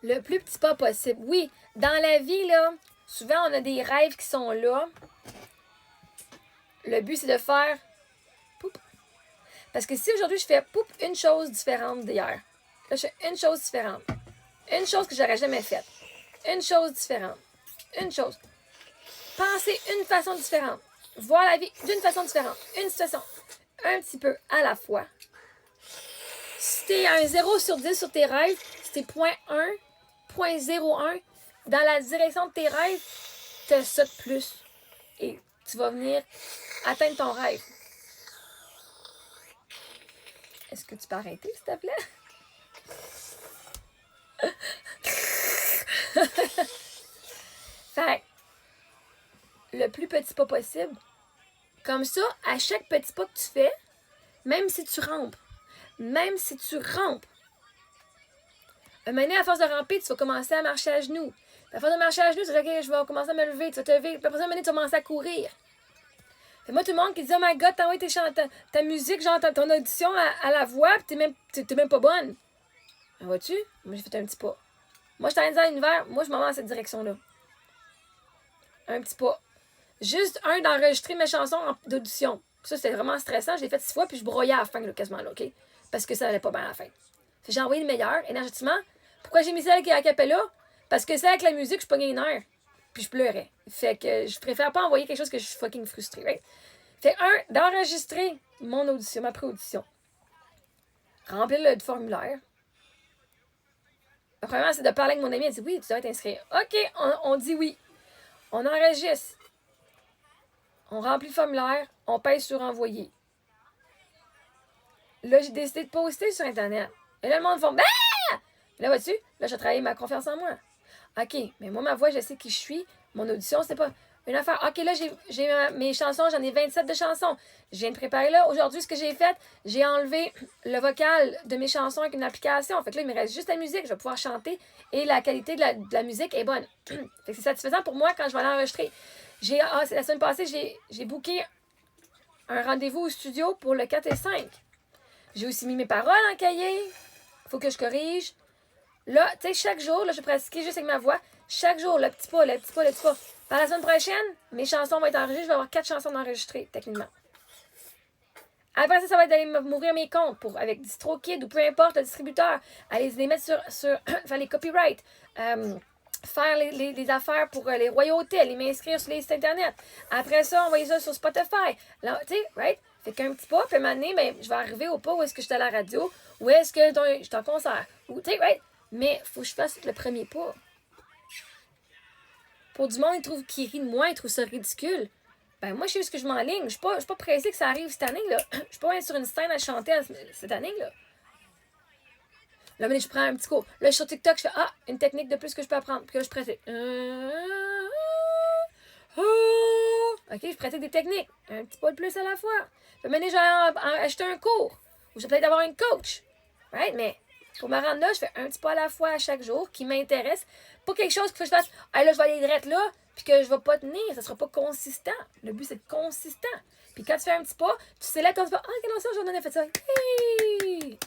Le plus petit pas possible. Oui, dans la vie, là, souvent, on a des rêves qui sont là. Le but, c'est de faire poup. Parce que si aujourd'hui, je fais poup, une chose différente d'hier. Là, je fais une chose différente. Une chose que j'aurais jamais faite. Une chose différente. Une chose. Penser une façon différente. Voir la vie d'une façon différente. Une situation. Un petit peu à la fois. Si t'es un 0 sur 10 sur tes rêves, si t'es 0.1, 0.01 dans la direction de tes rêves, t'as ça de plus. Et tu vas venir atteindre ton rêve. Est-ce que tu peux arrêter, s'il te plaît? Fait le plus petit pas possible. Comme ça, à chaque petit pas que tu fais, même si tu rampes, un moment donné, à force de ramper, tu vas commencer à marcher à genoux. À force de marcher à genoux, tu vas dire, OK, je vais commencer à me lever, tu vas te lever. Puis après ça, un moment donné, tu vas commencer à courir. Fait moi, tout le monde qui dit, oh my god, t'as envoyé ta musique, genre ton audition à la voix, puis t'es même pas bonne. Ben, vois-tu? Moi, j'ai fait un petit pas. Moi, je suis dans l'univers, moi, je m'en vais dans cette direction-là. Un petit pas. Juste d'enregistrer mes chansons d'audition. Ça, c'était vraiment stressant. Je l'ai fait 6 fois, puis je broyais à la fin, là, quasiment, là, OK? Parce que ça allait pas bien à la fin. Fait que j'ai envoyé le meilleur, énergétiquement. Pourquoi j'ai mis celle qui est à cappella? Parce que celle avec la musique, je pognais une heure. Puis je pleurais. Fait que je préfère pas envoyer quelque chose que je suis fucking frustrée, right? Fait d'enregistrer mon audition, ma pré-audition. Remplir le formulaire. La première, c'est de parler avec mon ami. Elle dit, oui, tu dois t'inscrire. OK, on dit oui. On enregistre. On remplit le formulaire, on pèse sur envoyer. Là, j'ai décidé de poster sur Internet. Et là, le monde fait ah! Là, vois-tu? Là, j'ai travaillé ma confiance en moi. OK, mais moi, ma voix, je sais qui je suis. Mon audition, c'est pas une affaire. OK, là, j'ai mes chansons, j'en ai 27 de chansons. Je viens de préparer là. Aujourd'hui, ce que j'ai fait, j'ai enlevé le vocal de mes chansons avec une application. Fait que là, il me reste juste la musique. Je vais pouvoir chanter et la qualité de la musique est bonne. Fait que c'est satisfaisant pour moi quand je vais aller enregistrer. La semaine passée, j'ai booké un rendez-vous au studio pour le 4 et 5. J'ai aussi mis mes paroles en cahier. Faut que je corrige. Là, tu sais, chaque jour, là, je vais pratiquer juste avec ma voix. Chaque jour, le petit pas, le petit pas, le petit pas. Par la semaine prochaine, mes chansons vont être enregistrées. Je vais avoir 4 chansons enregistrées, techniquement. Après ça, ça va être d'aller m'ouvrir mes comptes avec DistroKid ou peu importe le distributeur. Aller les mettre sur faire les copyrights. Faire les affaires pour les royautés, aller m'inscrire sur les sites internet. Après ça, envoyer ça sur Spotify. Là, tu sais, right? Fait qu'un petit pas, puis à un moment donné, ben, je vais arriver au pas où est-ce que je suis à la radio, où est-ce que je suis en concert. Tu sais, right? Mais il faut que je fasse le premier pas. Pour du monde, qui rit de moi, ils trouvent ça ridicule. Ben moi, je sais ce que je m'enligne. Je suis pas pressée que ça arrive cette année, là. Je suis pas même sur une scène à chanter cette année, là. Là, je prends un petit cours. Là, je suis sur TikTok, je fais une technique de plus que je peux apprendre. Puis là, je pratique. OK, je pratique des techniques. Un petit pas de plus à la fois. Puis maintenant, je vais acheter un cours. Ou je vais peut-être avoir une coach. Right? Mais pour me rendre là, je fais un petit pas à la fois à chaque jour qui m'intéresse. Pas quelque chose que je fasse. Là, je vais aller direct là. Puis que je vais pas tenir. Ça sera pas consistant. Le but, c'est de consistant. Puis quand tu fais un petit pas, tu célèbres quand tu fais quelle notion, j'en ai fait ça. Hey!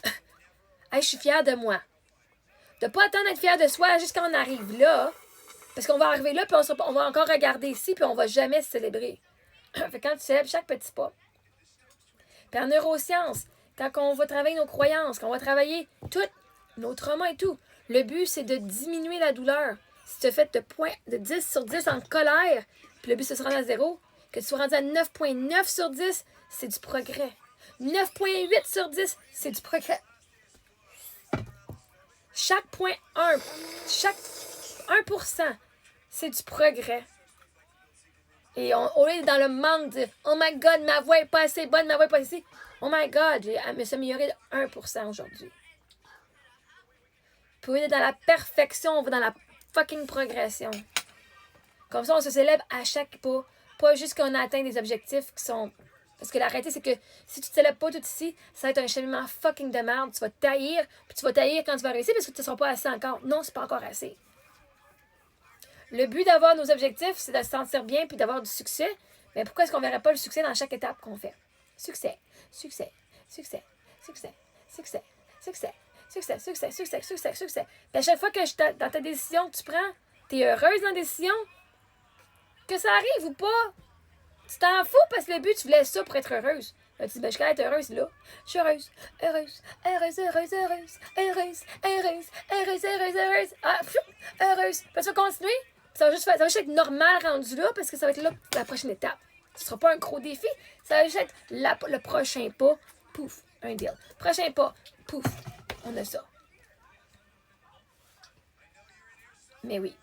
Hey, je suis fière de moi. De pas attendre d'être fière de soi jusqu'à on arrive là. Parce qu'on va arriver là, puis on va encore regarder ici, puis on va jamais se célébrer. Fait que quand tu célèbres chaque petit pas. Puis en neurosciences, quand on va travailler nos croyances, quand on va travailler tout, nos traumas et tout, le but, c'est de diminuer la douleur. Si tu as fait de 10 sur 10 en colère, puis le but, c'est de se rendre à 0, que tu sois rendu à 9.9 sur 10, c'est du progrès. 9.8 sur 10, c'est du progrès. Chaque 0.1, chaque 1%, c'est du progrès. Et au lieu d'être dans le manque de « Oh my God, ma voix est pas assez bonne, ma voix est pas assez... » Oh my God, je me suis améliorée de 1% aujourd'hui. Puis au lieu d'être dans la perfection, on va dans la fucking progression. Comme ça, on se célèbre à chaque pas. Pas juste qu'on atteint des objectifs qui sont... Parce que la réalité, c'est que si tu te célèbres pas tout ici, ça va être un cheminement fucking de merde. Tu vas taillir, puis tu vas taillir quand tu vas réussir parce que tu ne seras pas assez encore. Non, c'est pas encore assez. Le but d'avoir nos objectifs, c'est de se sentir bien puis d'avoir du succès. Mais pourquoi est-ce qu'on ne verrait pas le succès dans chaque étape qu'on fait? Succès, succès, succès, succès, succès, succès, Succès, succès, succès, succès, succès. Puis à chaque fois que dans ta décision que tu prends, t'es heureuse dans la décision, que ça arrive ou pas, tu t'en fous parce que le but, tu voulais ça pour être heureuse. Là, tu dis, ben, je suis être heureuse, là. Je suis heureuse, heureuse, heureuse, heureuse, heureuse, heureuse, heureuse, heureuse, heureuse, heureuse. Ah, heureuse. Puis tu vas continuer. Ça va juste être normal rendu là parce que ça va être là la prochaine étape. Ce sera pas un gros défi. Ça va juste être le prochain pas. Pouf, un deal. Prochain pas. Pouf, on a ça. Mais oui.